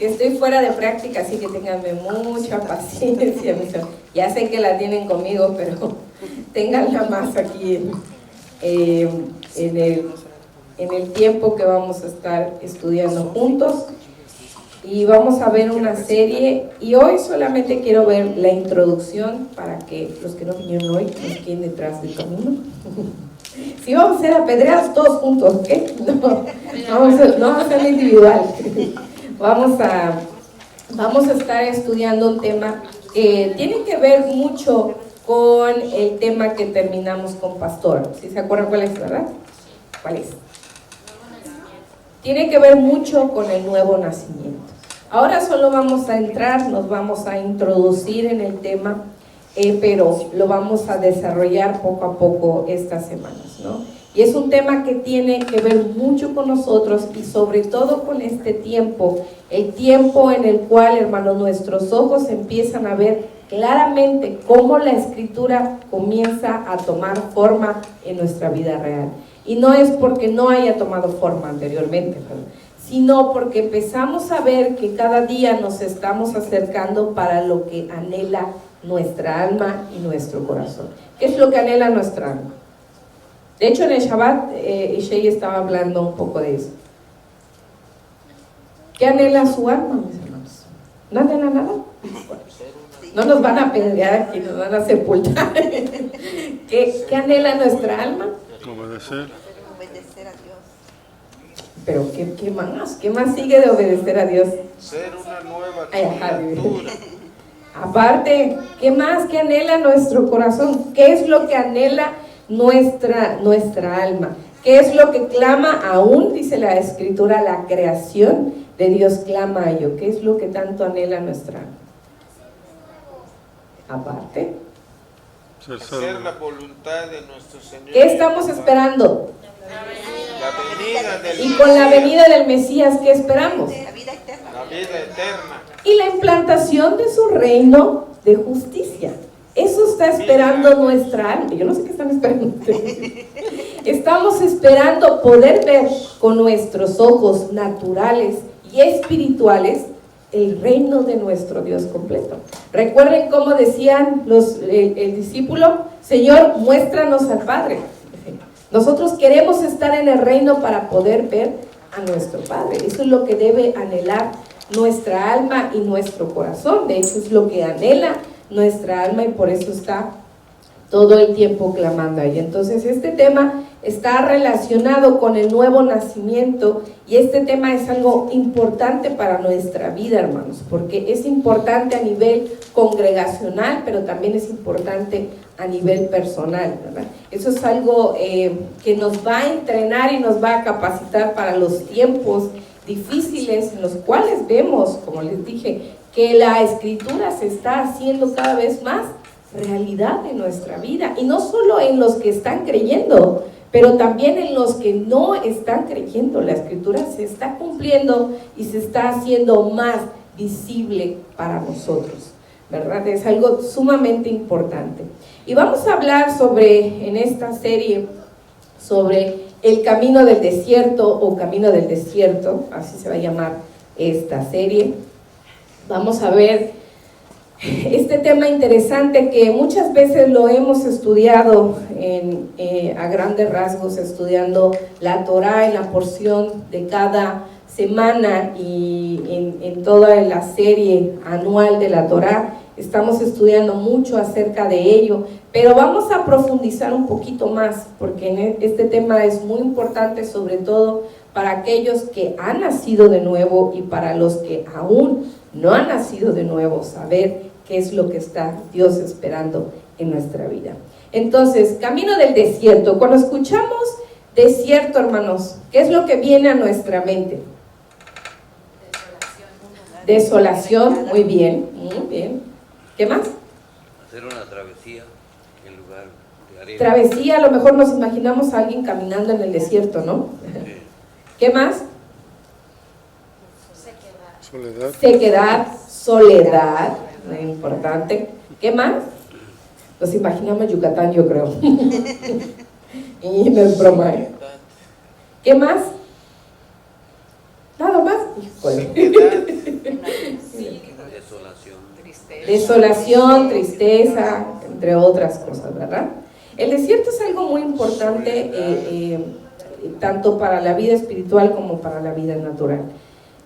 Estoy fuera de práctica, así que ténganme mucha paciencia. Ya sé que la tienen conmigo, pero ténganla más aquí en el tiempo que vamos a estar estudiando juntos. Y vamos a ver una serie, y hoy solamente quiero ver la introducción para que los que no vinieron hoy nos queden detrás del camino. Si vamos a ser apedreados todos juntos, ¿qué? No vamos a ser individual. Vamos a estar estudiando un tema que tiene que ver mucho con el tema que terminamos con Pastor. ¿Sí se acuerdan cuál es, verdad? ¿Cuál es? Tiene que ver mucho con el nuevo nacimiento. Ahora solo vamos a entrar, nos vamos a introducir en el tema, pero lo vamos a desarrollar poco a poco estas semanas, ¿no? Y es un tema que tiene que ver mucho con nosotros y sobre todo con este tiempo, el tiempo en el cual, hermanos, nuestros ojos empiezan a ver claramente cómo la Escritura comienza a tomar forma en nuestra vida real. Y no es porque no haya tomado forma anteriormente, ¿verdad?, sino porque empezamos a ver que cada día nos estamos acercando para lo que anhela nuestra alma y nuestro corazón. ¿Qué es lo que anhela nuestra alma? De hecho, en el Shabbat, Ishei estaba hablando un poco de eso. ¿Qué anhela su alma, mis hermanos? ¿No anhela nada? No nos van a apedrear aquí, nos van a sepultar. ¿Qué anhela nuestra alma? Obedecer a Dios. Pero ¿qué más? ¿Qué más sigue de obedecer a Dios? Ser una nueva Ay, criatura. Aparte, ¿qué más? ¿Qué anhela nuestro corazón? ¿Qué es lo que anhela nuestra alma? ¿Qué es lo que clama aún? Dice la Escritura, la creación de Dios clama a ello. ¿Qué es lo que tanto anhela nuestra alma? Aparte, Hacer la voluntad de nuestro Señor. ¿qué estamos esperando? La venida del Y con la Mesías. venida del Mesías, ¿qué esperamos? La vida eterna. La vida eterna. Y la implantación de su reino de justicia. Eso está esperando nuestra alma. Yo no sé qué están esperando ustedes. Estamos esperando poder ver con nuestros ojos naturales y espirituales el reino de nuestro Dios completo. Recuerden cómo decían el discípulo: Señor, muéstranos al Padre. Nosotros queremos estar en el reino para poder ver a nuestro Padre. Eso es lo que debe anhelar nuestra alma y nuestro corazón. De hecho, es lo que anhela nuestra alma y por eso está todo el tiempo clamando ahí. Entonces, este tema está relacionado con el nuevo nacimiento y este tema es algo importante para nuestra vida, hermanos, porque es importante a nivel congregacional, pero también es importante a nivel personal, ¿verdad? Eso es algo que nos va a entrenar y nos va a capacitar para los tiempos difíciles en los cuales vemos, como les dije, que la Escritura se está haciendo cada vez más realidad en nuestra vida, y no solo en los que están creyendo, pero también en los que no están creyendo. La Escritura se está cumpliendo y se está haciendo más visible para nosotros, ¿verdad? Es algo sumamente importante. Y vamos a hablar en esta serie, sobre el camino del desierto o camino del desierto, así se va a llamar esta serie. Vamos a ver este tema interesante que muchas veces lo hemos estudiado a grandes rasgos, estudiando la Torá en la porción de cada semana y en toda la serie anual de la Torá. Estamos estudiando mucho acerca de ello, pero vamos a profundizar un poquito más, porque este tema es muy importante, sobre todo para aquellos que han nacido de nuevo y para los que aún no han nacido de nuevo, saber qué es lo que está Dios esperando en nuestra vida. Entonces, camino del desierto. Cuando escuchamos desierto, hermanos, ¿qué es lo que viene a nuestra mente? Desolación, muy bien, muy bien. ¿Qué más? Hacer una travesía en lugar de arena. Travesía, a lo mejor nos imaginamos a alguien caminando en el desierto, ¿no? Sí. ¿Qué más? soledad, Sequedad, soledad, muy importante. ¿Qué más? Nos imaginamos Yucatán, yo creo. Y no es broma, ¿eh? ¿Qué más? Nada más. Híjole. Desolación, tristeza, entre otras cosas, ¿verdad? El desierto es algo muy importante, tanto para la vida espiritual como para la vida natural.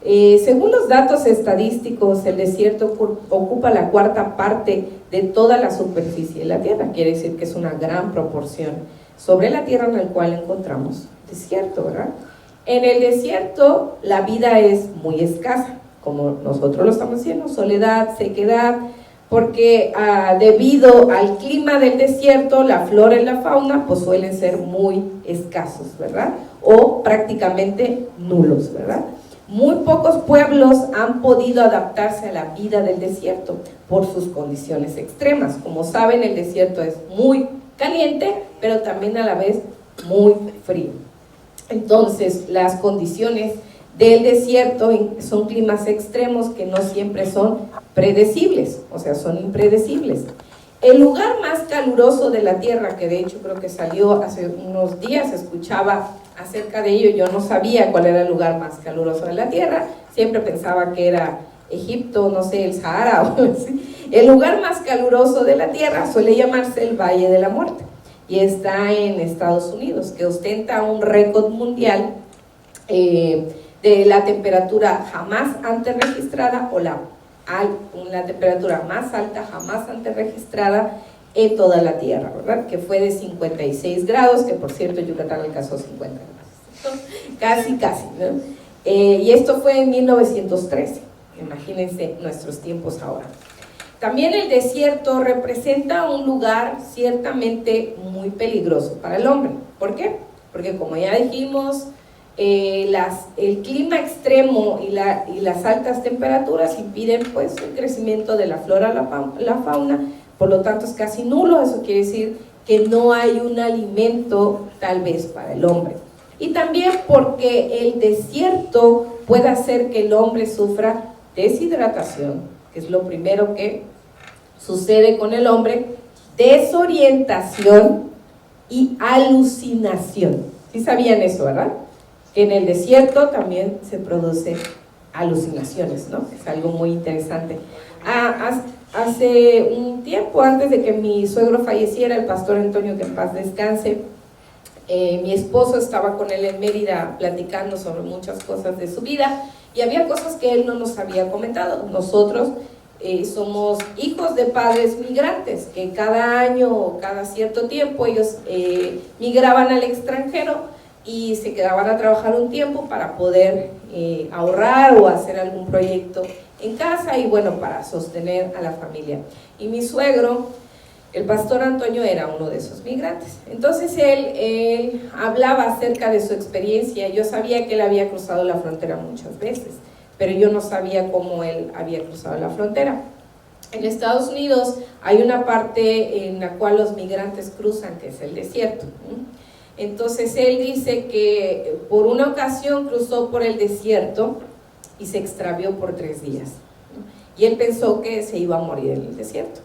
Según los datos estadísticos, el desierto ocupa la 1/4 parte de toda la superficie de la Tierra. Quiere decir que es una gran proporción sobre la Tierra en la cual encontramos desierto, ¿verdad? En el desierto la vida es muy escasa, como nosotros lo estamos haciendo, soledad, sequedad, porque debido al clima del desierto, la flora y la fauna pues suelen ser muy escasos, ¿verdad? O prácticamente nulos, ¿verdad? Muy pocos pueblos han podido adaptarse a la vida del desierto por sus condiciones extremas. Como saben, el desierto es muy caliente, pero también a la vez muy frío. Entonces, las condiciones del desierto son climas extremos que no siempre son predecibles, o sea, son impredecibles. El lugar más caluroso de la Tierra, que de hecho creo que salió hace unos días, escuchaba acerca de ello, yo no sabía cuál era el lugar más caluroso de la Tierra, siempre pensaba que era Egipto, no sé, el Sahara o algo así. El lugar más caluroso de la Tierra suele llamarse el Valle de la Muerte y está en Estados Unidos, que ostenta un récord mundial de la temperatura jamás antes registrada o la temperatura más alta jamás antes registrada en toda la Tierra, ¿verdad? Que fue de 56 grados, que por cierto Yucatán alcanzó 50 grados. Casi, ¿no? Y esto fue en 1913, imagínense nuestros tiempos ahora. También el desierto representa un lugar ciertamente muy peligroso para el hombre. ¿Por qué? Porque como ya dijimos, el clima extremo y las altas temperaturas impiden pues el crecimiento de la flora, la fauna, por lo tanto es casi nulo. Eso quiere decir que no hay un alimento tal vez para el hombre. Y también porque el desierto puede hacer que el hombre sufra deshidratación, que es lo primero que sucede con el hombre, desorientación y alucinación. ¿Sí sabían eso, verdad? Que en el desierto también se producen alucinaciones, ¿no? Es algo muy interesante. Hace un tiempo, antes de que mi suegro falleciera, el pastor Antonio, que en paz descanse, mi esposo estaba con él en Mérida platicando sobre muchas cosas de su vida y había cosas que él no nos había comentado. Nosotros somos hijos de padres migrantes que cada año o cada cierto tiempo ellos migraban al extranjero y se quedaban a trabajar un tiempo para poder ahorrar o hacer algún proyecto en casa y bueno, para sostener a la familia. Y mi suegro, el pastor Antonio, era uno de esos migrantes. Entonces él hablaba acerca de su experiencia. Yo sabía que él había cruzado la frontera muchas veces, pero yo no sabía cómo él había cruzado la frontera. En Estados Unidos hay una parte en la cual los migrantes cruzan, que es el desierto. Entonces él dice que por una ocasión cruzó por el desierto y se extravió por 3 días. Y él pensó que se iba a morir en el desierto.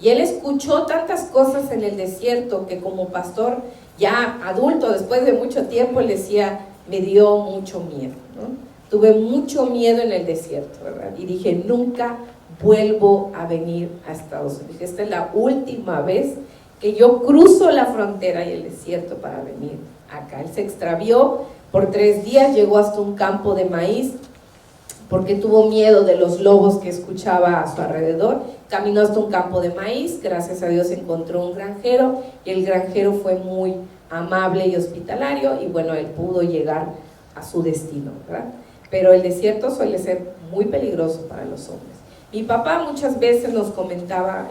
Y él escuchó tantas cosas en el desierto que como pastor ya adulto, después de mucho tiempo, él decía, me dio mucho miedo, ¿no? Tuve mucho miedo en el desierto, ¿verdad? Y dije, nunca vuelvo a venir a Estados Unidos. Esta es la última vez que yo cruzo la frontera y el desierto para venir acá. Él se extravió por 3 días, llegó hasta un campo de maíz porque tuvo miedo de los lobos que escuchaba a su alrededor. Caminó hasta un campo de maíz, gracias a Dios encontró un granjero y el granjero fue muy amable y hospitalario y bueno, él pudo llegar a su destino, ¿verdad? Pero el desierto suele ser muy peligroso para los hombres. Mi papá muchas veces nos comentaba,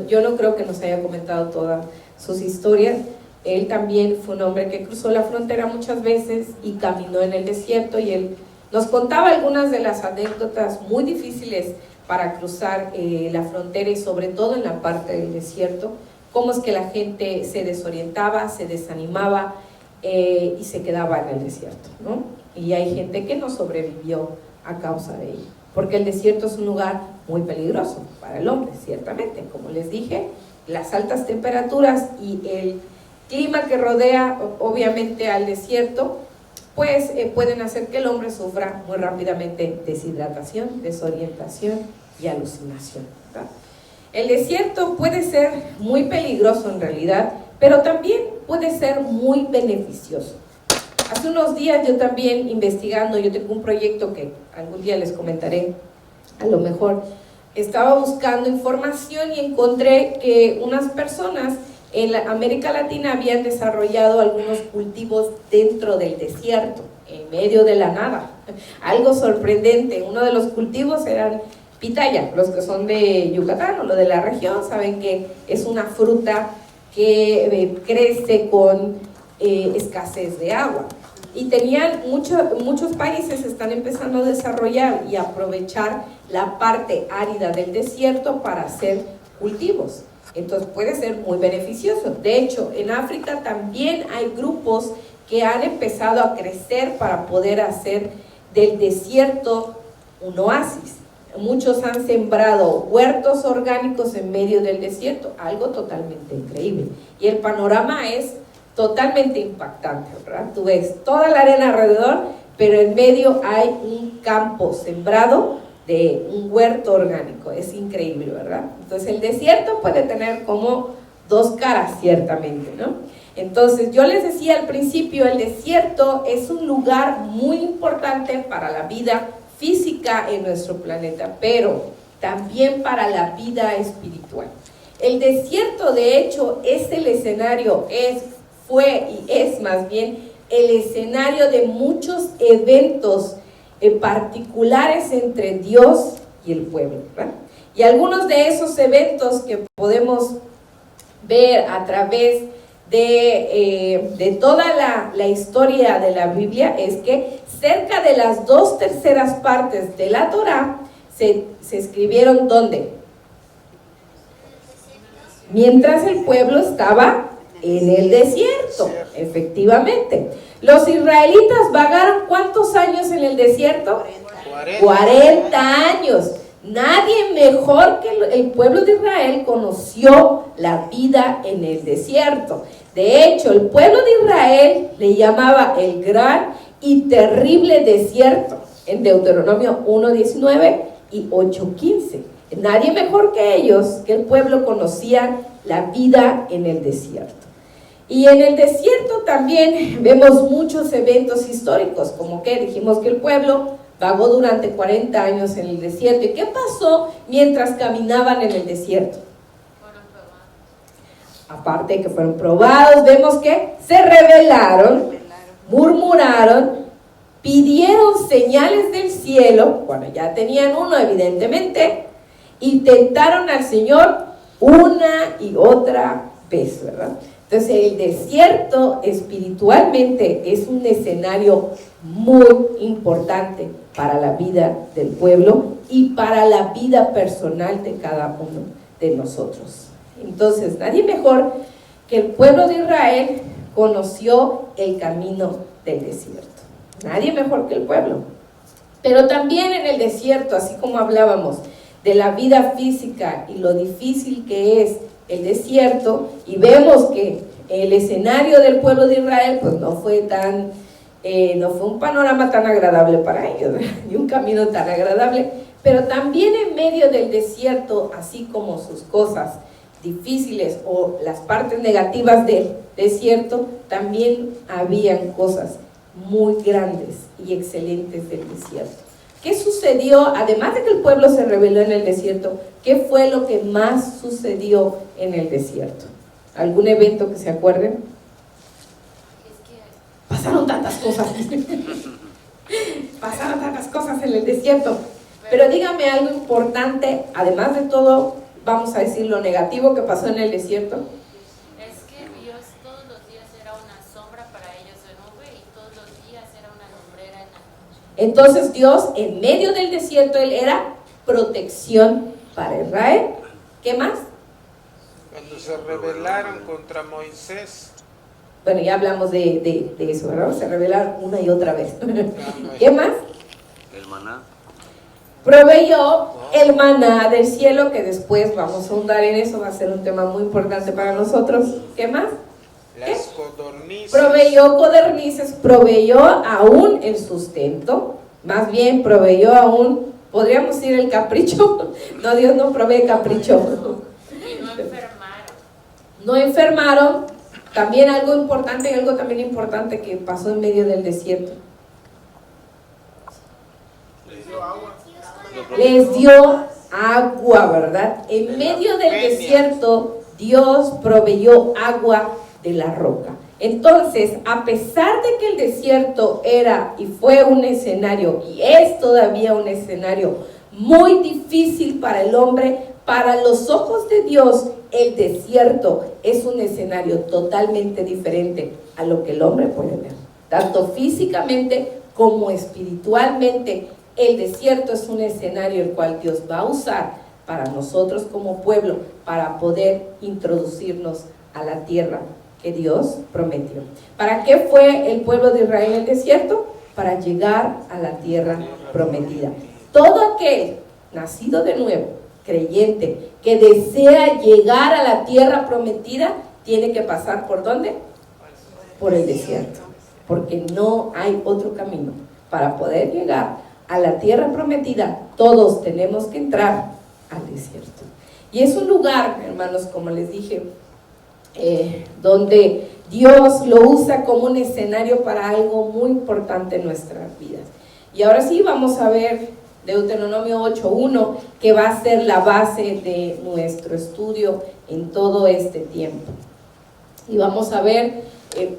yo no creo que nos haya comentado todas sus historias, él también fue un hombre que cruzó la frontera muchas veces y caminó en el desierto y él nos contaba algunas de las anécdotas muy difíciles para cruzar la frontera y sobre todo en la parte del desierto, cómo es que la gente se desorientaba, se desanimaba y se quedaba en el desierto, ¿no? Y hay gente que no sobrevivió a causa de ello, porque el desierto es un lugar muy peligroso para el hombre, ciertamente. Como les dije, las altas temperaturas y el clima que rodea obviamente al desierto pues pueden hacer que el hombre sufra muy rápidamente deshidratación, desorientación y alucinación, ¿verdad? El desierto puede ser muy peligroso en realidad, pero también puede ser muy beneficioso. Hace unos días yo también investigando, yo tengo un proyecto que algún día les comentaré, a lo mejor, estaba buscando información y encontré que unas personas en América Latina habían desarrollado algunos cultivos dentro del desierto, en medio de la nada. Algo sorprendente. Uno de los cultivos eran pitaya. Los que son de Yucatán o lo de la región saben que es una fruta que crece con escasez de agua. Y tenían muchos países están empezando a desarrollar y aprovechar la parte árida del desierto para hacer cultivos. Entonces puede ser muy beneficioso. De hecho, en África también hay grupos que han empezado a crecer para poder hacer del desierto un oasis. Muchos han sembrado huertos orgánicos en medio del desierto, algo totalmente increíble. Y el panorama es totalmente impactante, ¿verdad? Tú ves toda la arena alrededor, pero en medio hay un campo sembrado de un huerto orgánico. Es increíble, ¿verdad? Entonces el desierto puede tener como dos caras, ciertamente, ¿no? Entonces yo les decía al principio, el desierto es un lugar muy importante para la vida física en nuestro planeta, pero también para la vida espiritual. El desierto, de hecho, es el escenario, fue y es más bien el escenario de muchos eventos particulares entre Dios y el pueblo, ¿verdad? Y algunos de esos eventos que podemos ver a través de toda la historia de la Biblia es que cerca de las 2/3 partes de la Torá se escribieron ¿dónde? Mientras el pueblo estaba en el desierto, efectivamente. Los israelitas vagaron ¿cuántos años en el desierto? 40 años. Nadie mejor que el pueblo de Israel conoció la vida en el desierto. De hecho, el pueblo de Israel le llamaba el gran y terrible desierto en Deuteronomio 1:19 y 8:15. Nadie mejor que ellos, que el pueblo, conocía la vida en el desierto. Y en el desierto también vemos muchos eventos históricos, como que dijimos que el pueblo vagó durante 40 años en el desierto. ¿Y qué pasó mientras caminaban en el desierto? Aparte de que fueron probados, vemos que se rebelaron, murmuraron, pidieron señales del cielo, bueno, ya tenían uno evidentemente, y tentaron al Señor una y otra vez, ¿verdad? Entonces el desierto espiritualmente es un escenario muy importante para la vida del pueblo y para la vida personal de cada uno de nosotros. Entonces nadie mejor que el pueblo de Israel conoció el camino del desierto. Nadie mejor que el pueblo. Pero también en el desierto, así como hablábamos de la vida física y lo difícil que es el desierto, y vemos que el escenario del pueblo de Israel pues no fue un panorama tan agradable para ellos, ni un camino tan agradable, pero también en medio del desierto, así como sus cosas difíciles o las partes negativas del desierto, también habían cosas muy grandes y excelentes del desierto. ¿Qué sucedió? Además de que el pueblo se rebeló en el desierto, ¿qué fue lo que más sucedió en el desierto? ¿Algún evento que se acuerden? Pasaron tantas cosas. Pasaron tantas cosas en el desierto. Pero dígame algo importante, además de todo, vamos a decir lo negativo que pasó en el desierto. Es que Dios todos los días era una sombra para ellos de nube y todos los días era una lumbrera en la noche. Entonces Dios, en medio del desierto, Él era protección para Israel. ¿Qué más? Cuando se rebelaron contra Moisés. Bueno, ya hablamos de eso, ¿verdad? Se rebelaron una y otra vez. ¿Qué más? El maná. Proveyó el maná del cielo, que después vamos a ahondar en eso, va a ser un tema muy importante para nosotros. ¿Qué más? Las codornices. Proveyó codornices, proveyó aún el sustento, más bien proveyó aún, podríamos decir el capricho. No, Dios no provee capricho. Y no enfermaron. No enfermaron. También algo también importante que pasó en medio del desierto. Les dio agua, ¿verdad? En medio del desierto, Dios proveyó agua de la roca. Entonces, a pesar de que el desierto era y fue un escenario, y es todavía un escenario muy difícil para el hombre, para los ojos de Dios, el desierto es un escenario totalmente diferente a lo que el hombre puede ver. Tanto físicamente como espiritualmente, el desierto es un escenario el cual Dios va a usar para nosotros como pueblo, para poder introducirnos a la tierra que Dios prometió. ¿Para qué fue el pueblo de Israel en el desierto? Para llegar a la tierra prometida. Todo aquel nacido de nuevo, creyente, que desea llegar a la tierra prometida, tiene que pasar ¿por dónde? Por el desierto, porque no hay otro camino. Para poder llegar a la tierra prometida, todos tenemos que entrar al desierto. Y es un lugar, hermanos, como les dije, donde Dios lo usa como un escenario para algo muy importante en nuestras vidas. Y ahora sí vamos a ver Deuteronomio 8:1, que va a ser la base de nuestro estudio en todo este tiempo. Y vamos a ver,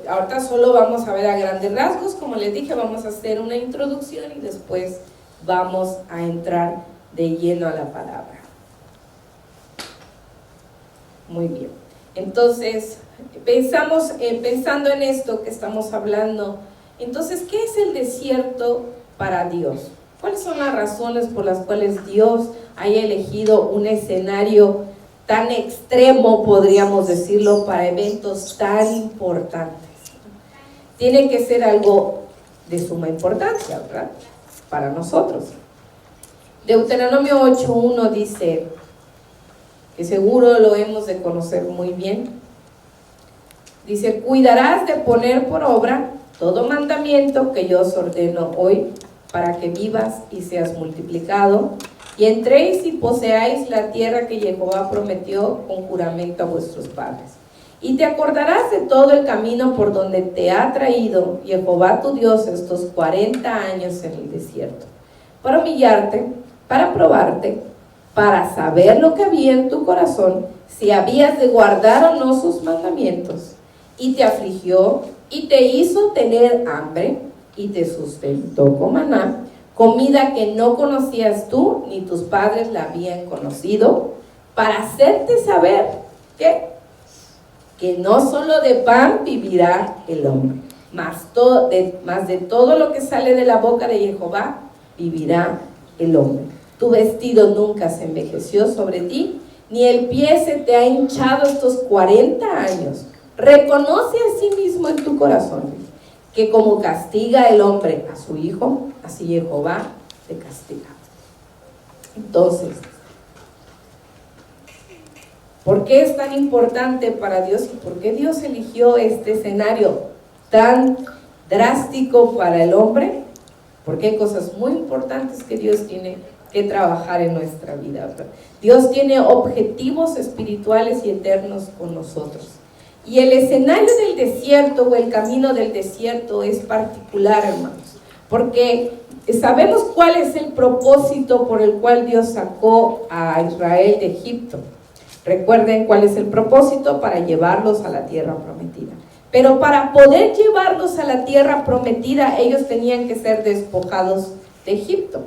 ahorita solo vamos a ver a grandes rasgos, como les dije, vamos a hacer una introducción y después vamos a entrar de lleno a la palabra. Muy bien. Entonces, pensando en esto que estamos hablando, entonces, ¿qué es el desierto para Dios? ¿Cuáles son las razones por las cuales Dios haya elegido un escenario tan extremo, podríamos decirlo, para eventos tan importantes? Tiene que ser algo de suma importancia, ¿verdad? Para nosotros. Deuteronomio 8:1 dice, que seguro lo hemos de conocer muy bien, dice: cuidarás de poner por obra todo mandamiento que yo os ordeno hoy, para que vivas y seas multiplicado, y entréis y poseáis la tierra que Jehová prometió con juramento a vuestros padres. Y te acordarás de todo el camino por donde te ha traído Jehová tu Dios estos 40 años en el desierto, para humillarte, para probarte, para saber lo que había en tu corazón, si habías de guardar o no sus mandamientos. Y te afligió, y te hizo tener hambre, y te sustentó con maná, comida que no conocías tú, ni tus padres la habían conocido, para hacerte saber que no solo de pan vivirá el hombre, mas de todo lo que sale de la boca de Jehová vivirá el hombre. Tu vestido nunca se envejeció sobre ti, ni el pie se te ha hinchado estos 40 años. Reconoce a sí mismo en tu corazón que como castiga el hombre a su hijo, así Jehová te castiga. Entonces, ¿por qué es tan importante para Dios y por qué Dios eligió este escenario tan drástico para el hombre? Porque hay cosas muy importantes que Dios tiene que trabajar en nuestra vida, ¿verdad? Dios tiene objetivos espirituales y eternos con nosotros. Y el escenario del desierto o el camino del desierto es particular, hermanos, porque sabemos cuál es el propósito por el cual Dios sacó a Israel de Egipto. Recuerden cuál es el propósito: para llevarlos a la tierra prometida. Pero para poder llevarlos a la tierra prometida, ellos tenían que ser despojados de Egipto.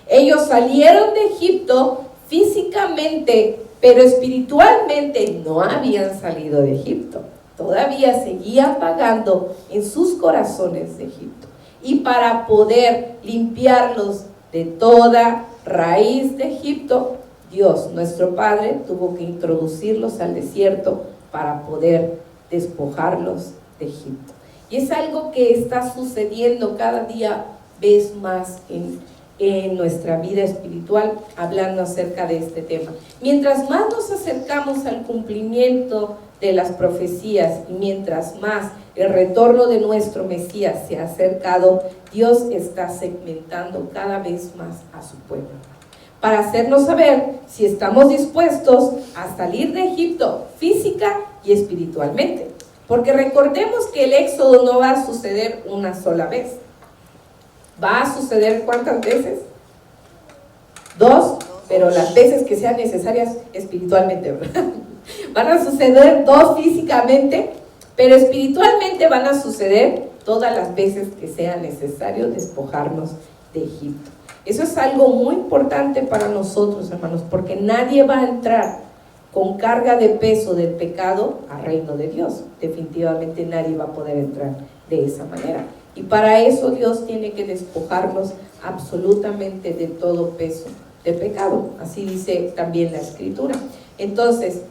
Ellos salieron de Egipto físicamente, pero espiritualmente no habían salido de Egipto. Todavía seguían vagando en sus corazones de Egipto. Y para poder limpiarlos de toda raíz de Egipto, Dios, nuestro Padre, tuvo que introducirlos al desierto para poder despojarlos de Egipto. Y es algo que está sucediendo cada día vez más en nuestra vida espiritual, hablando acerca de este tema. Mientras más nos acercamos al cumplimiento de las profecías y mientras más el retorno de nuestro Mesías se ha acercado, Dios está segmentando cada vez más a su pueblo, para hacernos saber si estamos dispuestos a salir de Egipto física y espiritualmente. Porque recordemos que el éxodo no va a suceder una sola vez. ¿Va a suceder cuántas veces? 2, pero las veces que sean necesarias espiritualmente, ¿verdad? Van a suceder 2 físicamente, pero espiritualmente van a suceder todas las veces que sea necesario despojarnos de Egipto. Eso es algo muy importante para nosotros, hermanos, porque nadie va a entrar con carga de peso del pecado al reino de Dios. Definitivamente nadie va a poder entrar de esa manera. Y para eso Dios tiene que despojarnos absolutamente de todo peso de pecado. Así dice también la Escritura. Entonces,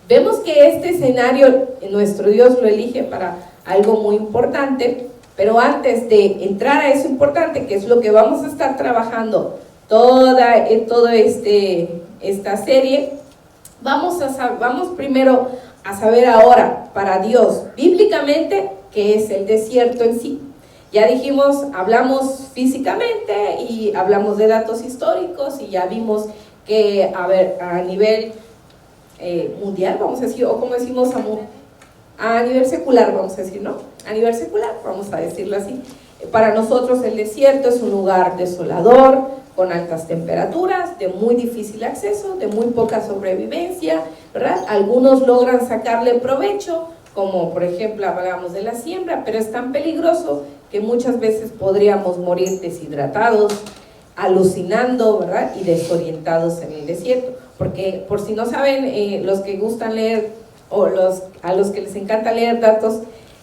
vemos que este escenario nuestro Dios lo elige para algo muy importante, pero antes de entrar a eso importante, que es lo que vamos a estar trabajando toda esta serie, vamos primero a saber ahora, para Dios, bíblicamente, qué es el desierto en sí. Ya dijimos, hablamos físicamente y hablamos de datos históricos y ya vimos que, a nivel mundial, vamos a decir, o como decimos a nivel secular, vamos a decir, ¿no? A nivel secular, vamos a decirlo así. Para nosotros el desierto es un lugar desolador, con altas temperaturas, de muy difícil acceso, de muy poca sobrevivencia, ¿verdad? Algunos logran sacarle provecho, como por ejemplo hablamos de la siembra, pero es tan peligroso que muchas veces podríamos morir deshidratados, alucinando, ¿verdad? Y desorientados en el desierto. Porque, por si no saben, los que gustan leer, o a los que les encanta leer datos,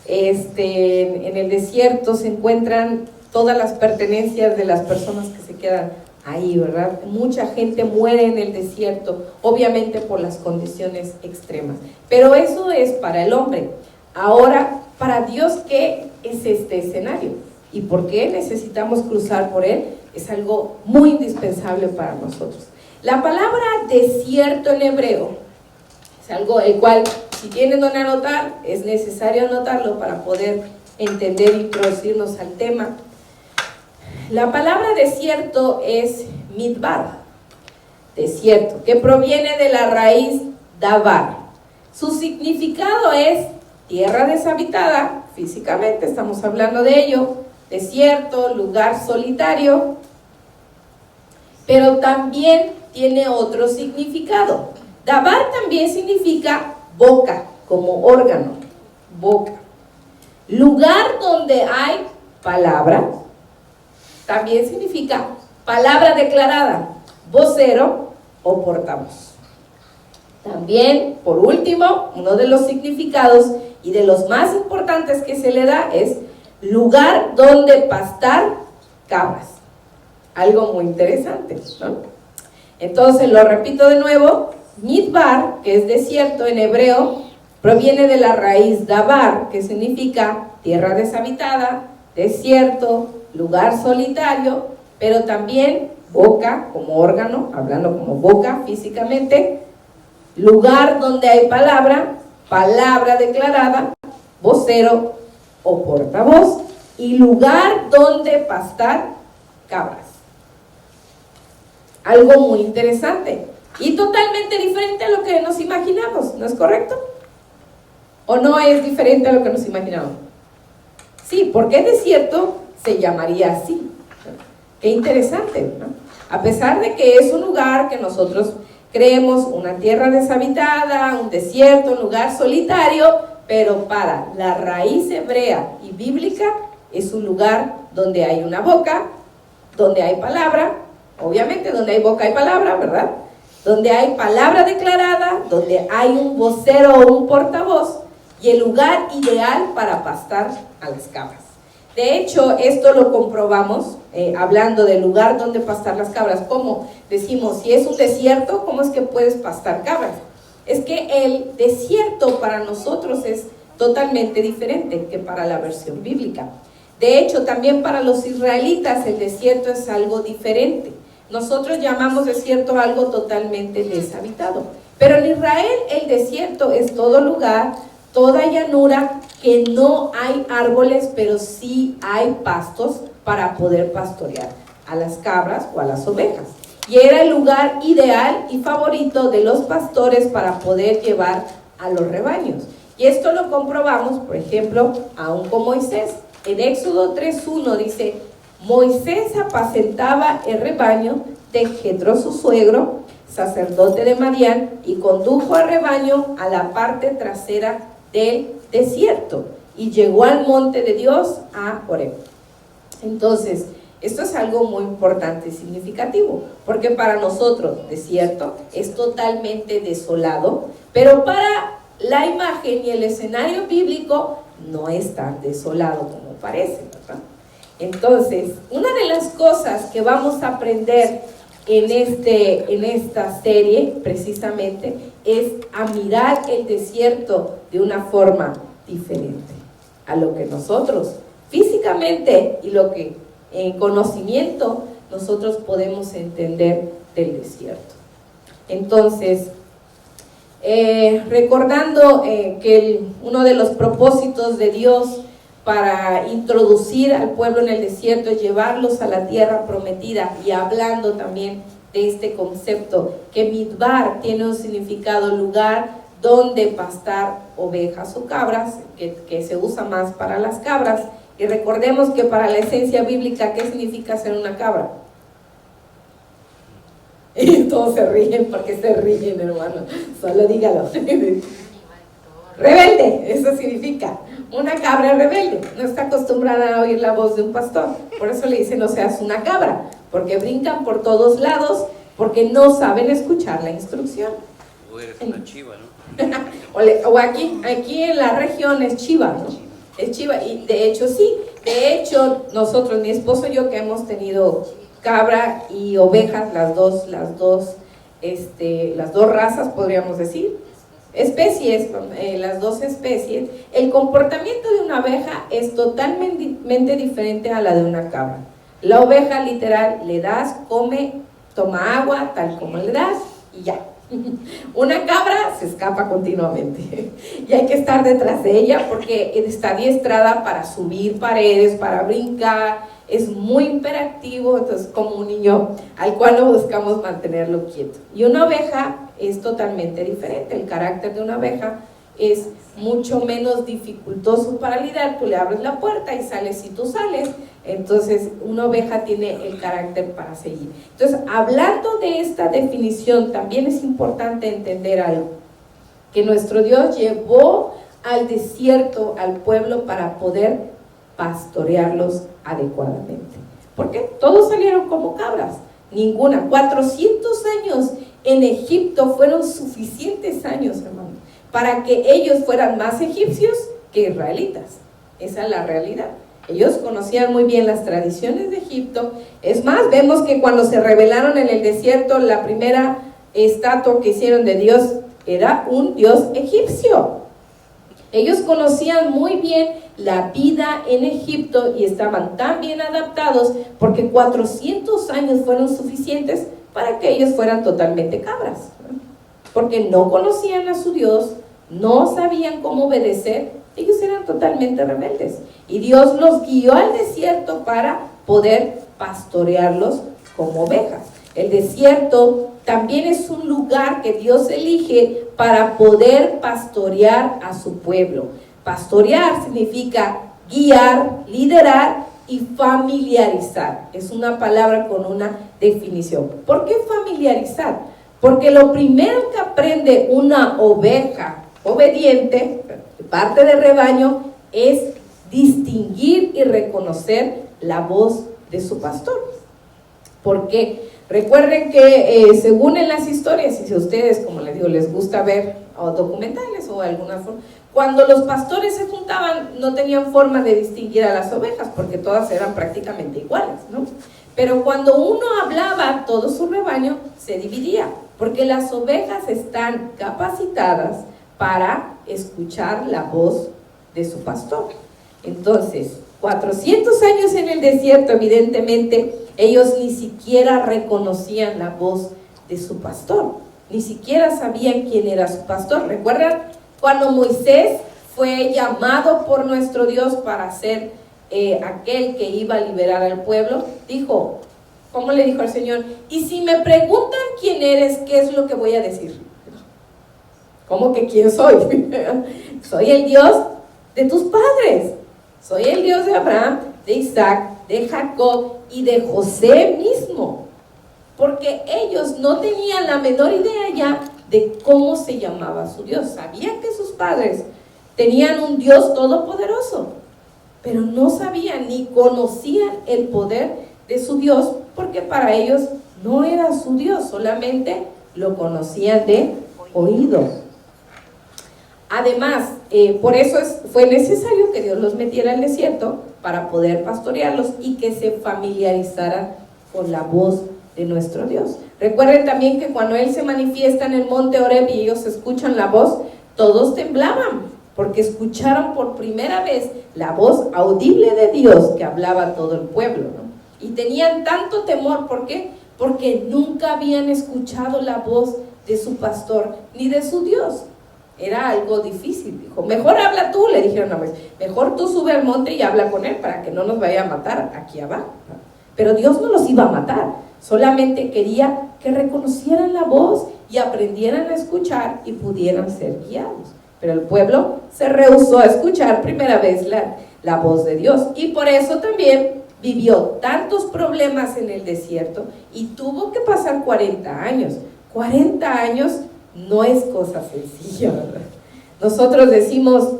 en el desierto se encuentran todas las pertenencias de las personas que se quedan ahí, ¿verdad? Mucha gente muere en el desierto, obviamente por las condiciones extremas. Pero eso es para el hombre. Ahora, para Dios, ¿qué es este escenario? ¿Y por qué necesitamos cruzar por él? Es algo muy indispensable para nosotros. La palabra desierto en hebreo es algo el cual, si tienen donde anotar, es necesario anotarlo para poder entender e introducirnos al tema. La palabra desierto es midbar, desierto, que proviene de la raíz dabar. Su significado es tierra deshabitada, físicamente estamos hablando de ello, desierto, lugar solitario, pero también tiene otro significado. Dabar también significa boca, como órgano, boca. Lugar donde hay palabra, también significa palabra declarada, vocero o portavoz. También, por último, uno de los significados y de los más importantes que se le da es lugar donde pastar cabras. Algo muy interesante, ¿no? Entonces, lo repito de nuevo, midbar, que es desierto en hebreo, proviene de la raíz dabar, que significa tierra deshabitada, desierto, lugar solitario, pero también boca como órgano, hablando como boca físicamente, lugar donde hay palabra, palabra declarada, vocero o portavoz, y lugar donde pastar cabras. Algo muy interesante y totalmente diferente a lo que nos imaginamos, ¿no es correcto? ¿O no es diferente a lo que nos imaginamos? Sí, porque desierto se llamaría así. Qué interesante, ¿no? A pesar de que es un lugar que nosotros creemos una tierra deshabitada, un desierto, un lugar solitario, pero para la raíz hebrea y bíblica es un lugar donde hay una boca, donde hay palabra, obviamente donde hay boca hay palabra, ¿verdad? Donde hay palabra declarada, donde hay un vocero o un portavoz, y el lugar ideal para pastar a las cabras. De hecho, esto lo comprobamos hablando del lugar donde pastar las cabras. ¿Cómo? Decimos, si es un desierto, ¿cómo es que puedes pastar cabras? Es que el desierto para nosotros es totalmente diferente que para la versión bíblica. De hecho, también para los israelitas el desierto es algo diferente. Nosotros llamamos desierto algo totalmente deshabitado. Pero en Israel el desierto es todo lugar, toda llanura, que no hay árboles, pero sí hay pastos para poder pastorear a las cabras o a las ovejas. Y era el lugar ideal y favorito de los pastores para poder llevar a los rebaños. Y esto lo comprobamos, por ejemplo, aún con Moisés. En Éxodo 3:1 dice: Moisés apacentaba el rebaño de Jetro su suegro, sacerdote de Madián, y condujo al rebaño a la parte trasera del desierto, y llegó al monte de Dios, a Horeb. Entonces, esto es algo muy importante y significativo, porque para nosotros desierto es totalmente desolado, pero para la imagen y el escenario bíblico no es tan desolado como parece, ¿verdad? Entonces, una de las cosas que vamos a aprender en esta serie precisamente es a mirar el desierto de una forma diferente a lo que nosotros físicamente y lo que en conocimiento nosotros podemos entender del desierto. Entonces, recordando que uno de los propósitos de Dios para introducir al pueblo en el desierto es llevarlos a la tierra prometida, y hablando también de este concepto que Midbar tiene un significado lugar donde pastar ovejas o cabras, que se usa más para las cabras. Y recordemos que para la esencia bíblica, ¿qué significa ser una cabra? Y todos se ríen, porque se ríen, hermano, solo dígalo. Rebelde, eso significa. Una cabra rebelde, no está acostumbrada a oír la voz de un pastor. Por eso le dicen: no seas una cabra, porque brincan por todos lados, porque no saben escuchar la instrucción. O eres una chiva, ¿no? O aquí en la región es chiva, ¿no? Es chiva, y de hecho sí. De hecho, nosotros, mi esposo y yo, que hemos tenido cabra y ovejas, las dos razas, podríamos decir, especies, las dos especies, el comportamiento de una oveja es totalmente diferente a la de una cabra. La oveja, literal, le das, come, toma agua, tal como le das, y ya. Una cabra se escapa continuamente y hay que estar detrás de ella porque está adiestrada para subir paredes, para brincar, es muy hiperactivo, entonces como un niño al cual no buscamos mantenerlo quieto. Y una oveja es totalmente diferente. El carácter de una oveja es mucho menos dificultoso para lidiar. Tú le abres la puerta y sales y tú sales. Entonces una oveja tiene el carácter para seguir. Entonces, hablando de esta definición, también es importante entender algo: que nuestro Dios llevó al desierto al pueblo para poder pastorearlos adecuadamente. Porque todos salieron como cabras, ninguna. 400 años en Egipto fueron suficientes años, hermano, para que ellos fueran más egipcios que israelitas. Esa es la realidad. Ellos conocían muy bien las tradiciones de Egipto. Es más, vemos que cuando se rebelaron en el desierto, la primera estatua que hicieron de Dios era un dios egipcio. Ellos conocían muy bien la vida en Egipto y estaban tan bien adaptados porque 400 años fueron suficientes para que ellos fueran totalmente cabras, ¿no? Porque no conocían a su Dios, no sabían cómo obedecer, ellos eran totalmente rebeldes. Y Dios los guió al desierto para poder pastorearlos como ovejas. El desierto también es un lugar que Dios elige para poder pastorear a su pueblo. Pastorear significa guiar, liderar y familiarizar. Es una palabra con una definición. ¿Por qué familiarizar? Porque lo primero que aprende una oveja obediente, parte del rebaño, es distinguir y reconocer la voz de su pastor. Porque recuerden que según en las historias, y si a ustedes, como les digo, les gusta ver documentales o alguna forma, cuando los pastores se juntaban no tenían forma de distinguir a las ovejas porque todas eran prácticamente iguales, ¿no? Pero cuando uno hablaba, todo su rebaño se dividía, porque las ovejas están capacitadas para escuchar la voz de su pastor. Entonces, 400 años en el desierto, evidentemente, ellos ni siquiera reconocían la voz de su pastor. ni siquiera sabían quién era su pastor. ¿Recuerdan cuando Moisés fue llamado por nuestro Dios para ser aquel que iba a liberar al pueblo? Dijo, ¿cómo le dijo al Señor? Y si me preguntan quién eres, ¿qué es lo que voy a decir? ¿Cómo que quién soy? Soy el Dios de tus padres. Soy el Dios de Abraham, de Isaac, de Jacob y de José mismo. Porque ellos no tenían la menor idea ya de cómo se llamaba su Dios. Sabían que sus padres tenían un Dios todopoderoso, pero no sabían ni conocían el poder de su Dios, porque para ellos no era su Dios, solamente lo conocían de oído. Además, por eso fue necesario que Dios los metiera al desierto para poder pastorearlos y que se familiarizaran con la voz de nuestro Dios. Recuerden también que cuando Él se manifiesta en el monte Horeb y ellos escuchan la voz, todos temblaban, porque escucharon por primera vez la voz audible de Dios que hablaba a todo el pueblo, ¿no? Y tenían tanto temor, ¿por qué? Porque nunca habían escuchado la voz de su pastor ni de su Dios. Era algo difícil. Dijo, mejor habla tú, le dijeron a Moisés, mejor tú sube al monte y habla con él para que no nos vaya a matar aquí abajo. Pero Dios no los iba a matar, solamente quería que reconocieran la voz y aprendieran a escuchar y pudieran ser guiados. Pero el pueblo se rehusó a escuchar primera vez la voz de Dios, y por eso también vivió tantos problemas en el desierto y tuvo que pasar 40 años. 40 años no es cosa sencilla, ¿verdad? Nosotros decimos,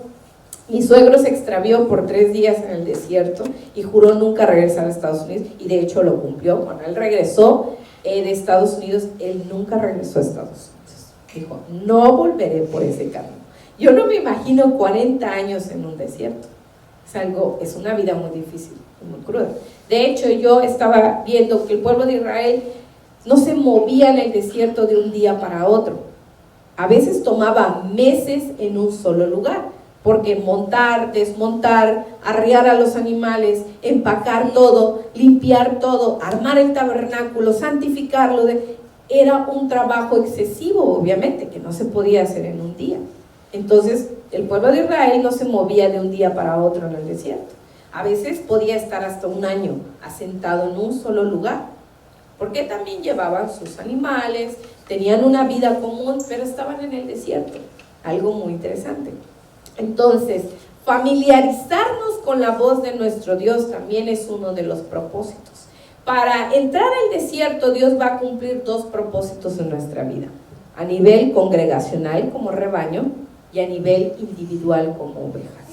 mi suegro se extravió por 3 días en el desierto y juró nunca regresar a Estados Unidos, y de hecho lo cumplió. Cuando él regresó de Estados Unidos, él nunca regresó a Estados Unidos. Dijo, no volveré por ese camino. Yo no me imagino 40 años en un desierto. Es una vida muy difícil, muy cruda. De hecho, yo estaba viendo que el pueblo de Israel no se movía en el desierto de un día para otro. A veces tomaba meses en un solo lugar, porque montar, desmontar, arrear a los animales, empacar todo, limpiar todo, armar el tabernáculo, santificarlo, era un trabajo excesivo, obviamente, que no se podía hacer en un día. Entonces, el pueblo de Israel no se movía de un día para otro en el desierto. A veces podía estar hasta un año asentado en un solo lugar, porque también llevaban sus animales, tenían una vida común, pero estaban en el desierto. Algo muy interesante. Entonces, familiarizarnos con la voz de nuestro Dios también es uno de los propósitos. Para entrar al desierto, Dios va a cumplir 2 propósitos en nuestra vida: a nivel congregacional como rebaño y a nivel individual como ovejas.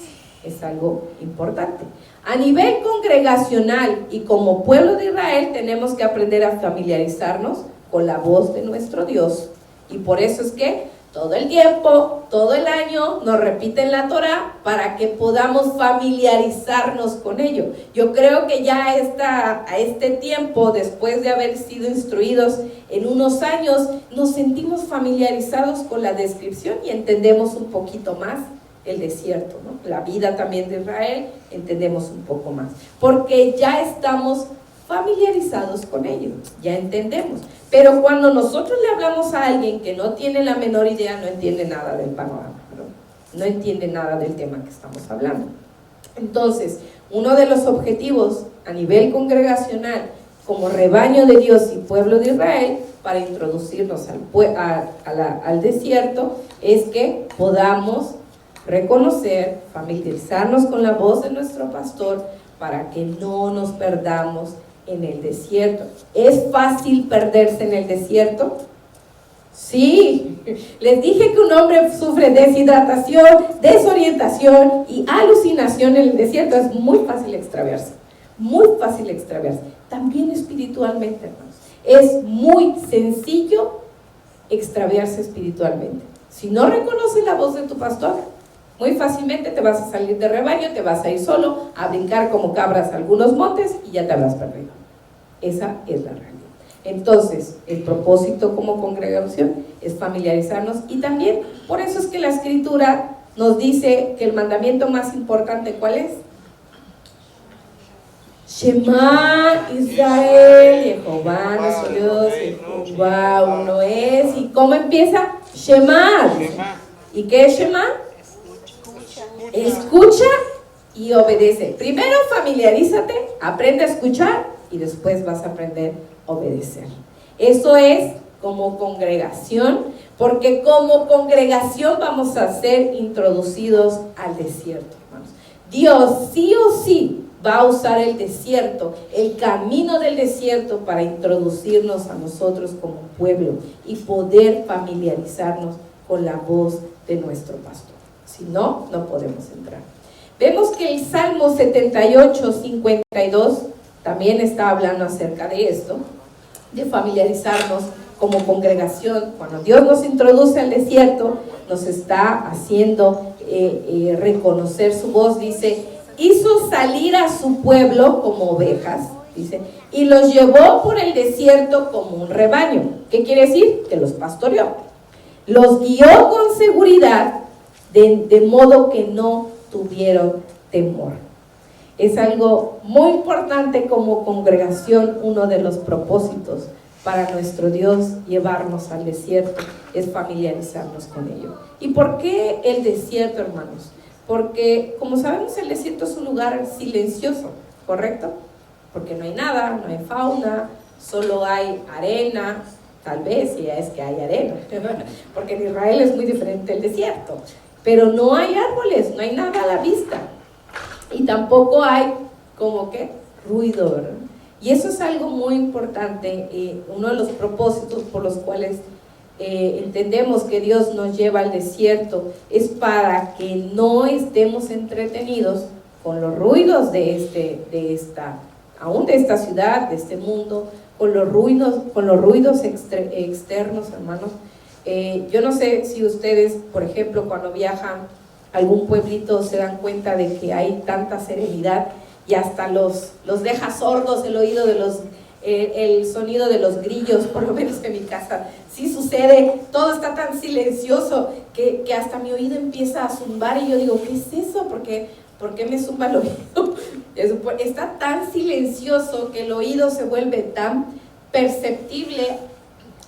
Es algo importante. A nivel congregacional y como pueblo de Israel tenemos que aprender a familiarizarnos con la voz de nuestro Dios, y por eso es que todo el tiempo, todo el año nos repiten la Torá para que podamos familiarizarnos con ello. Yo creo que ya a este tiempo, después de haber sido instruidos en unos años, nos sentimos familiarizados con la descripción y entendemos un poquito más el desierto, ¿no? La vida también de Israel, entendemos un poco más, porque ya estamos familiarizados con ello, ya entendemos. Pero cuando nosotros le hablamos a alguien que no tiene la menor idea, no entiende nada del panorama, no entiende nada del tema que estamos hablando. Entonces, uno de los objetivos a nivel congregacional, como rebaño de Dios y pueblo de Israel, para introducirnos al desierto, es que podamos reconocer, familiarizarnos con la voz de nuestro pastor, para que no nos perdamos en el desierto. ¿Es fácil perderse en el desierto? Sí. Les dije que un hombre sufre deshidratación, desorientación y alucinación en el desierto. Es muy fácil extraviarse, muy fácil extraviarse. También espiritualmente, hermanos. Es muy sencillo extraviarse espiritualmente. Si no reconoces la voz de tu pastor, muy fácilmente te vas a salir de rebaño, te vas a ir solo a brincar como cabras a algunos montes y ya te habrás perdido. Esa es la realidad. Entonces, el propósito como congregación es familiarizarnos, y también por eso es que la Escritura nos dice que el mandamiento más importante, ¿cuál es? Shema Israel, Jehová nuestro Dios, Jehová uno es. ¿Y cómo empieza? Shema. ¿Y qué es Shema? Escucha y obedece. Primero familiarízate, aprende a escuchar y después vas a aprender a obedecer. Eso es como congregación, porque como congregación vamos a ser introducidos al desierto, hermanos. Dios sí o sí va a usar el desierto, el camino del desierto, para introducirnos a nosotros como pueblo y poder familiarizarnos con la voz de nuestro pastor. Si no, no podemos entrar. Vemos que el Salmo 78, 52 también está hablando acerca de esto, de familiarizarnos como congregación. Cuando Dios nos introduce al desierto, nos está haciendo reconocer su voz. Dice, hizo salir a su pueblo como ovejas, dice, y los llevó por el desierto como un rebaño. ¿Qué quiere decir? Que los pastoreó. Los guió con seguridad, de modo que no tuvieron temor. Es algo muy importante como congregación. Uno de los propósitos para nuestro Dios llevarnos al desierto es familiarizarnos con ello. ¿Y por qué el desierto, hermanos? Porque, como sabemos, el desierto es un lugar silencioso, ¿correcto? Porque no hay nada, no hay fauna, solo hay arena, tal vez, si es que hay arena, porque en Israel es muy diferente el desierto, pero no hay árboles, no hay nada a la vista, y tampoco hay, como que, ruido, ¿verdad? Y eso es algo muy importante. Uno de los propósitos por los cuales entendemos que Dios nos lleva al desierto es para que no estemos entretenidos con los ruidos de esta ciudad, de este mundo, con los ruidos externos, hermanos. Yo no sé si ustedes, por ejemplo, cuando viajan a algún pueblito, se dan cuenta de que hay tanta serenidad y hasta los deja sordos el oído de el sonido de los grillos. Por lo menos en mi casa sí sucede, todo está tan silencioso que hasta mi oído empieza a zumbar y yo digo, ¿qué es eso? ¿Por qué me zumba el oído? Está tan silencioso que el oído se vuelve tan perceptible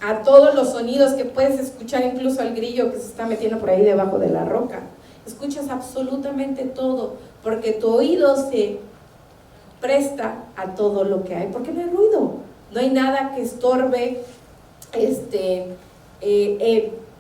a todos los sonidos que puedes escuchar, incluso al grillo que se está metiendo por ahí debajo de la roca. Escuchas absolutamente todo, porque tu oído se presta a todo lo que hay, porque no hay ruido, no hay nada que estorbe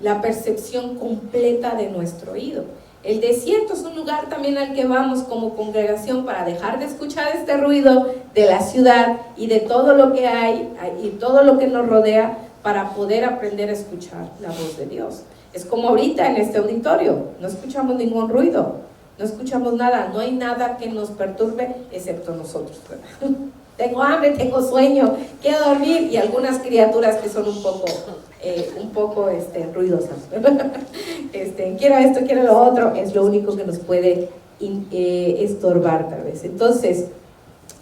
la percepción completa de nuestro oído. El desierto es un lugar también al que vamos como congregación para dejar de escuchar este ruido de la ciudad y de todo lo que hay y todo lo que nos rodea, para poder aprender a escuchar la voz de Dios. Es como ahorita en este auditorio, no escuchamos ningún ruido, no escuchamos nada, no hay nada que nos perturbe excepto nosotros, ¿verdad? Tengo hambre, tengo sueño, quiero dormir, y algunas criaturas que son un poco ruidosas. Quiero esto, quiero lo otro, es lo único que nos puede estorbar tal vez. Entonces,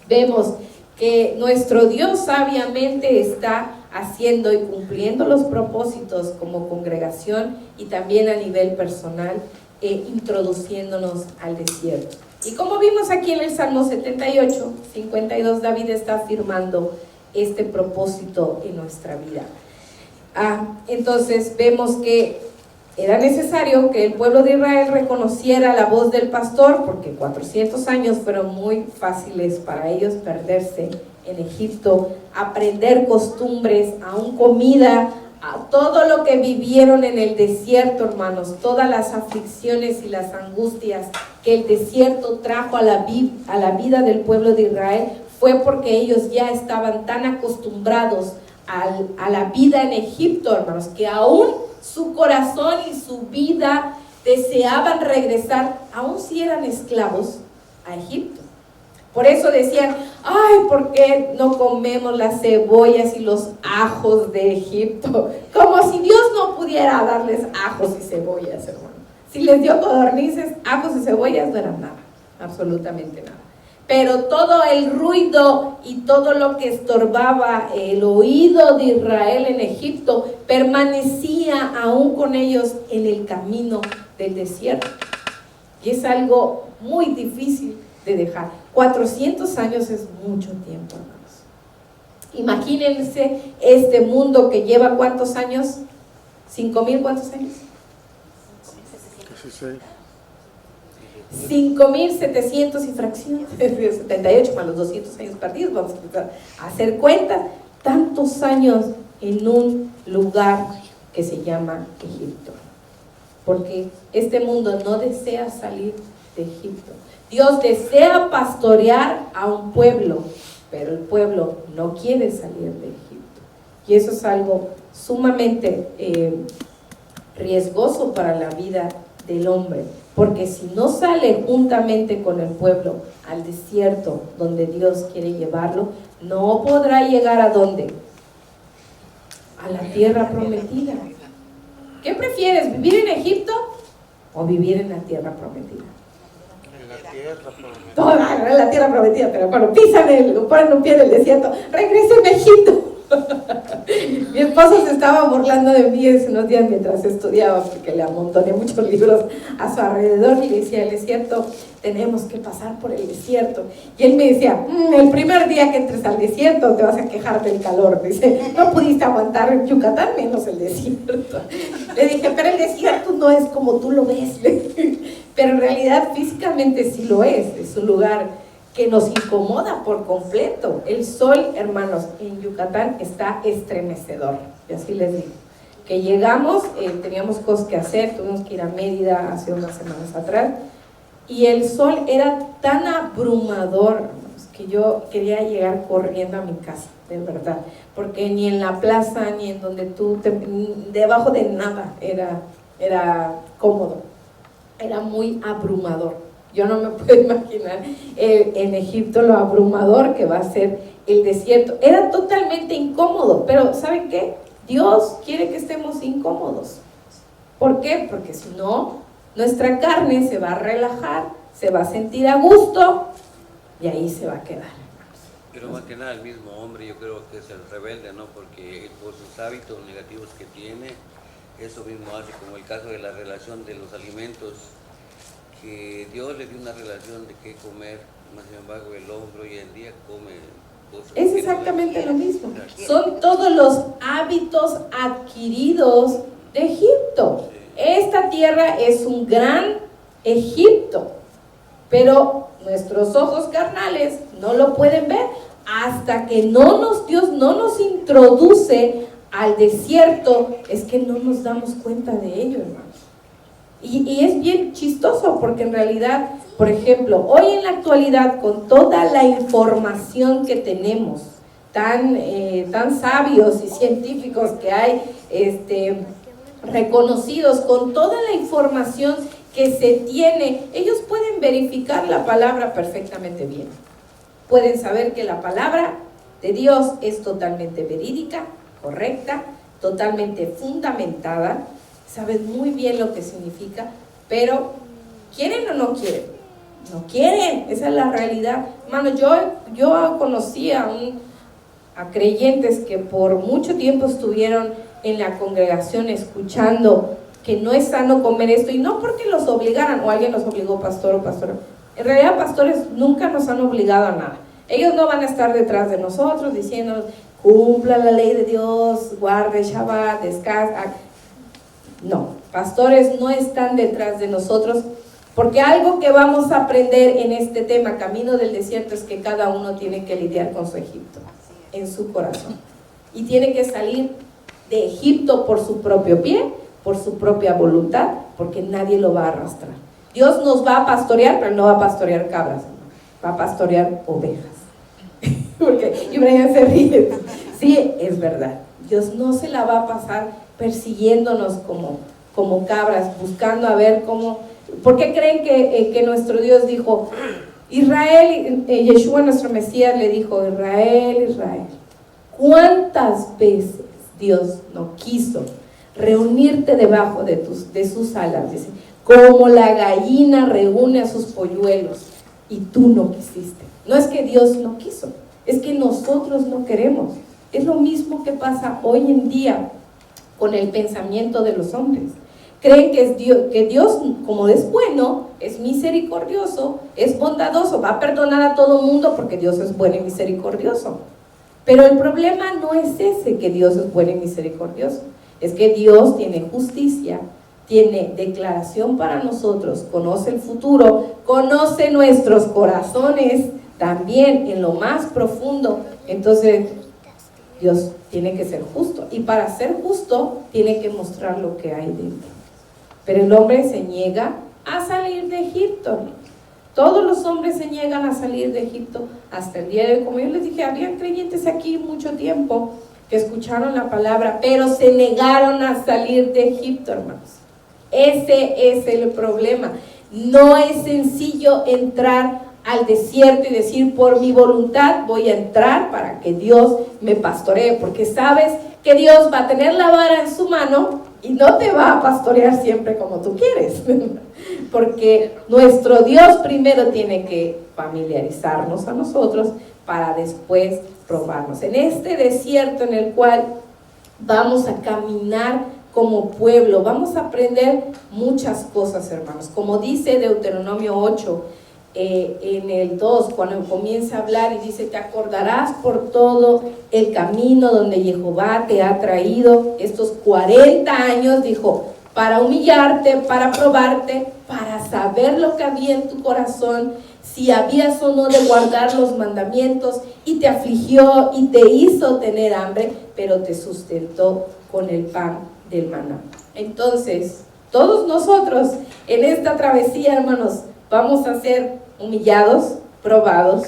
vemos que nuestro Dios sabiamente está haciendo y cumpliendo los propósitos como congregación y también a nivel personal, introduciéndonos al desierto. Y como vimos aquí en el Salmo 78, 52, David está afirmando este propósito en nuestra vida. Entonces vemos que era necesario que el pueblo de Israel reconociera la voz del pastor, porque 400 años fueron muy fáciles para ellos perderse en Egipto, aprender costumbres, aún comida, a todo lo que vivieron en el desierto, hermanos, todas las aflicciones y las angustias que el desierto trajo a la vida del pueblo de Israel, fue porque ellos ya estaban tan acostumbrados a la vida en Egipto, hermanos, que aún su corazón y su vida deseaban regresar, aún si eran esclavos, a Egipto. Por eso decían, ay, ¿por qué no comemos las cebollas y los ajos de Egipto? Como si Dios no pudiera darles ajos y cebollas, hermano. Si les dio codornices, ajos y cebollas no eran nada, absolutamente nada. Pero todo el ruido y todo lo que estorbaba el oído de Israel en Egipto permanecía aún con ellos en el camino del desierto. Y es algo muy difícil de dejar. 400 años es mucho tiempo, hermanos. Imagínense este mundo que lleva ¿cuántos años? ¿5,000 cuántos años? 5,700 y fracción, 78 más los 200 años perdidos, vamos a empezar a hacer cuentas, tantos años en un lugar que se llama Egipto, porque este mundo no desea salir de Egipto. Dios desea pastorear a un pueblo, pero el pueblo no quiere salir de Egipto, y eso es algo sumamente riesgoso para la vida del hombre, porque si no sale juntamente con el pueblo al desierto donde Dios quiere llevarlo, no podrá llegar ¿a dónde? A la tierra prometida. ¿Qué prefieres, vivir en Egipto o vivir en la tierra prometida? En la tierra prometida. Toda la tierra prometida, pero cuando ponen un pie en el desierto, regresen a Egipto. Mi esposo se estaba burlando de mí hace unos días mientras estudiaba, porque le amontoné muchos libros a su alrededor y le decía: el desierto, tenemos que pasar por el desierto. Y él me decía: el primer día que entres al desierto te vas a quejar del calor. Dice: no pudiste aguantar en Yucatán, menos el desierto. Le dije: pero el desierto no es como tú lo ves. Pero en realidad físicamente sí lo es un lugar que nos incomoda por completo. El sol, hermanos, en Yucatán está estremecedor, y así les digo, que llegamos, teníamos cosas que hacer, tuvimos que ir a Mérida hace unas semanas atrás, y el sol era tan abrumador, hermanos, que yo quería llegar corriendo a mi casa, de verdad, porque ni en la plaza, ni en donde debajo de nada era cómodo, era muy abrumador. Yo no me puedo imaginar en Egipto lo abrumador que va a ser el desierto. Era totalmente incómodo, pero ¿saben qué? Dios quiere que estemos incómodos. ¿Por qué? Porque si no, nuestra carne se va a relajar, se va a sentir a gusto y ahí se va a quedar. Pero más que nada el mismo hombre, yo creo que es el rebelde, ¿no? Porque por sus hábitos negativos que tiene, eso mismo hace, como el caso de la relación de los alimentos, que Dios le dio una relación de qué comer, más sin embargo el hombre hoy en día come cosas. Es exactamente lo mismo. Son todos los hábitos adquiridos de Egipto. Esta tierra es un gran Egipto, pero nuestros ojos carnales no lo pueden ver hasta que Dios no nos introduce al desierto. Es que no nos damos cuenta de ello, hermanos. Y es bien chistoso, porque en realidad, por ejemplo, hoy en la actualidad, con toda la información que tenemos, tan sabios y científicos que hay, reconocidos, con toda la información que se tiene, ellos pueden verificar la palabra perfectamente bien. Pueden saber que la palabra de Dios es totalmente verídica, correcta, totalmente fundamentada. Saben muy bien lo que significa, pero ¿quieren o no quieren? No quieren, esa es la realidad. Hermano, yo conocí a creyentes que por mucho tiempo estuvieron en la congregación escuchando que no es sano comer esto, y no porque los obligaran, o alguien los obligó, pastor o pastora. En realidad, pastores nunca nos han obligado a nada. Ellos no van a estar detrás de nosotros diciéndonos: cumpla la ley de Dios, guarde Shabbat, descansa. No, pastores no están detrás de nosotros, porque algo que vamos a aprender en este tema, camino del desierto, es que cada uno tiene que lidiar con su Egipto en su corazón, y tiene que salir de Egipto por su propio pie, por su propia voluntad, porque nadie lo va a arrastrar. Dios nos va a pastorear, pero no va a pastorear cabras, va a pastorear ovejas. Porque y Brian se ríe. Sí, es verdad, Dios no se la va a pasar persiguiéndonos como cabras, buscando a ver cómo. ¿Por qué creen que nuestro Dios dijo, Israel, Yeshua nuestro Mesías le dijo: Israel, Israel, ¿cuántas veces Dios no quiso reunirte debajo de sus alas? Dice, como la gallina reúne a sus polluelos, y tú no quisiste. No es que Dios no quiso, es que nosotros no queremos. Es lo mismo que pasa hoy en día con el pensamiento de los hombres. Creen que Dios, como es bueno, es misericordioso, es bondadoso, va a perdonar a todo mundo porque Dios es bueno y misericordioso. Pero el problema no es ese, que Dios es bueno y misericordioso, es que Dios tiene justicia, tiene declaración para nosotros, conoce el futuro, conoce nuestros corazones también en lo más profundo. Entonces Dios tiene que ser justo, y para ser justo tiene que mostrar lo que hay dentro. Pero el hombre se niega a salir de Egipto. Todos los hombres se niegan a salir de Egipto hasta el día de hoy. Como yo les dije, habían creyentes aquí mucho tiempo que escucharon la palabra, pero se negaron a salir de Egipto, hermanos. Ese es el problema. No es sencillo entrar al desierto y decir, por mi voluntad voy a entrar para que Dios me pastoree, porque sabes que Dios va a tener la vara en su mano y no te va a pastorear siempre como tú quieres, porque nuestro Dios primero tiene que familiarizarnos a nosotros para después probarnos. En este desierto en el cual vamos a caminar como pueblo, vamos a aprender muchas cosas, hermanos. Como dice Deuteronomio 8, en el 2, cuando comienza a hablar y dice, te acordarás por todo el camino donde Jehová te ha traído estos 40 años, dijo, para humillarte, para probarte, para saber lo que había en tu corazón, si habías o no de guardar los mandamientos, y te afligió y te hizo tener hambre, pero te sustentó con el pan del maná. Entonces, todos nosotros en esta travesía, hermanos, vamos a ser humillados, probados,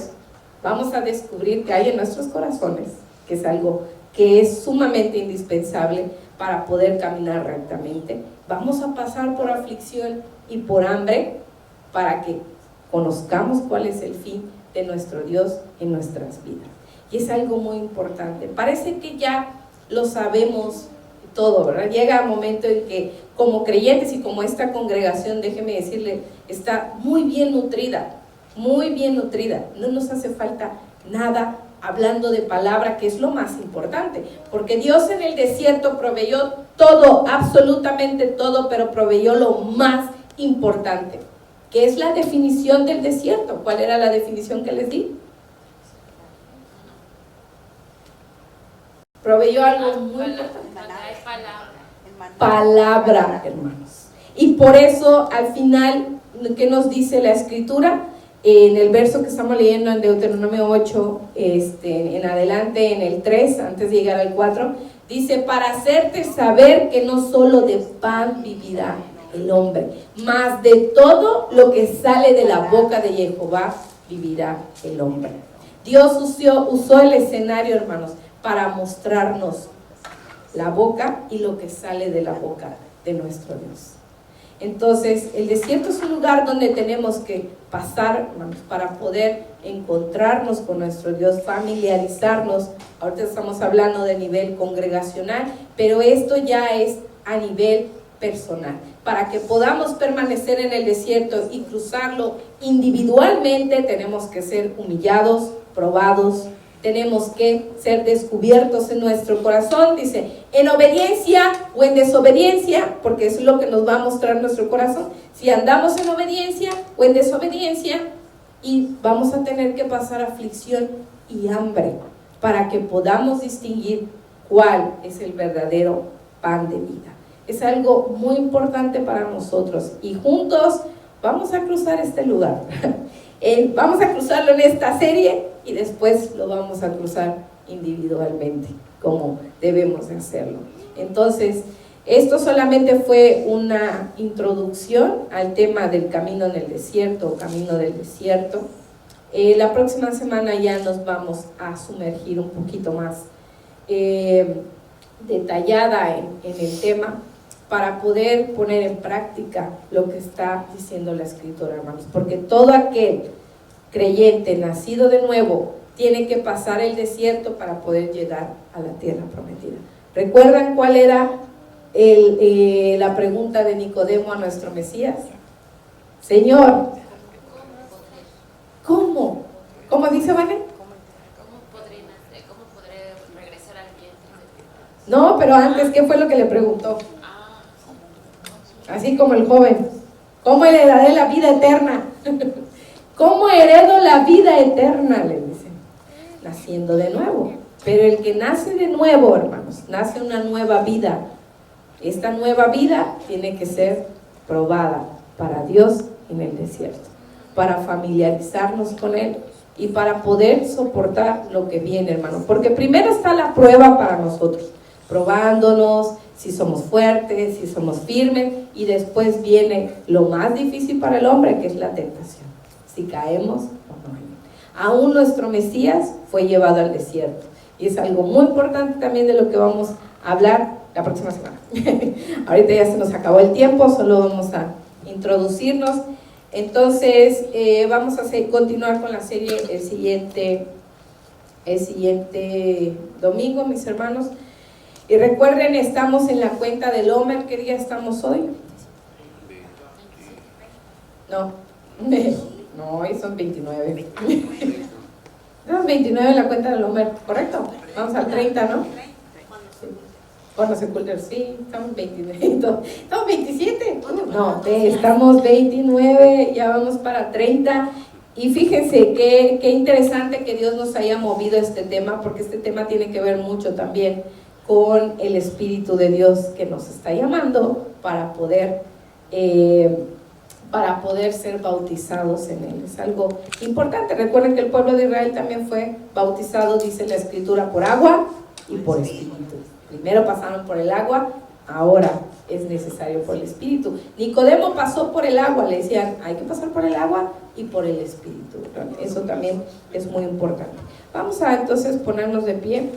vamos a descubrir que hay en nuestros corazones, que es algo que es sumamente indispensable para poder caminar rectamente. Vamos a pasar por aflicción y por hambre para que conozcamos cuál es el fin de nuestro Dios en nuestras vidas. Y es algo muy importante. Parece que ya lo sabemos todo, ¿verdad? Llega un momento en que como creyentes y como esta congregación, déjeme decirle, está muy bien nutrida, no nos hace falta nada, hablando de palabra, que es lo más importante, porque Dios en el desierto proveyó todo, absolutamente todo, pero proveyó lo más importante, que es la definición del desierto. ¿Cuál era la definición que les di? Proveyó algo muy importante. Palabra, hermanos. Y por eso al final, ¿qué nos dice la escritura? En el verso que estamos leyendo en Deuteronomio 8, en adelante, en el 3, antes de llegar al 4, dice, para hacerte saber que no solo de pan vivirá el hombre, mas de todo lo que sale de la boca de Jehová vivirá el hombre. Dios usó el escenario, hermanos, para mostrarnos la boca y lo que sale de la boca de nuestro Dios. Entonces, el desierto es un lugar donde tenemos que pasar, hermanos, para poder encontrarnos con nuestro Dios, familiarizarnos. Ahorita estamos hablando de nivel congregacional, pero esto ya es a nivel personal. Para que podamos permanecer en el desierto y cruzarlo individualmente, tenemos que ser humillados, probados, tenemos que ser descubiertos en nuestro corazón, dice, en obediencia o en desobediencia, porque eso es lo que nos va a mostrar nuestro corazón, si andamos en obediencia o en desobediencia, y vamos a tener que pasar aflicción y hambre, para que podamos distinguir cuál es el verdadero pan de vida. Es algo muy importante para nosotros, y juntos vamos a cruzar este lugar. Vamos a cruzarlo en esta serie y después lo vamos a cruzar individualmente, como debemos de hacerlo. Entonces, esto solamente fue una introducción al tema del camino en el desierto o camino del desierto. La próxima semana ya nos vamos a sumergir un poquito más detallada en el tema, para poder poner en práctica lo que está diciendo la Escritura, hermanos, porque todo aquel creyente nacido de nuevo tiene que pasar el desierto para poder llegar a la tierra prometida. ¿Recuerdan cuál era la pregunta de Nicodemo a nuestro Mesías? Señor, ¿cómo? ¿Cómo dice, Vane? ¿Cómo podré regresar al vientre? No, pero antes, ¿qué fue lo que le preguntó? Así como el joven, ¿Cómo heredaré la vida eterna? ¿Cómo heredo la vida eterna? Le dicen. Naciendo de nuevo. Pero el que nace de nuevo, hermanos, nace una nueva vida. Esta nueva vida tiene que ser probada para Dios en el desierto, para familiarizarnos con Él y para poder soportar lo que viene, hermano. Porque primero está la prueba para nosotros, probándonos si somos fuertes, si somos firmes, y después viene lo más difícil para el hombre, que es la tentación, si caemos o no. Aún nuestro Mesías fue llevado al desierto, y es algo muy importante también de lo que vamos a hablar la próxima semana. Ahorita ya se nos acabó el tiempo, solo vamos a introducirnos. Entonces vamos a continuar con la serie el siguiente domingo, mis hermanos. Y recuerden, estamos en la cuenta del Homer. ¿Qué día estamos hoy? No, hoy son 29. Estamos 29 en la cuenta del Homer, ¿correcto? Vamos al 30, ¿no? Cuando se oculta, sí, estamos 29. ¿Estamos 27? No, estamos 29, ya vamos para 30. Y fíjense qué interesante que Dios nos haya movido este tema, porque este tema tiene que ver mucho también con el Espíritu de Dios que nos está llamando para poder ser bautizados en Él. Es algo importante. Recuerden que el pueblo de Israel también fue bautizado, dice la Escritura, por agua y por Espíritu. Primero pasaron por el agua, ahora es necesario por el Espíritu. Nicodemo pasó por el agua, le decían, hay que pasar por el agua y por el Espíritu. Eso también es muy importante. Vamos a entonces ponernos de pie.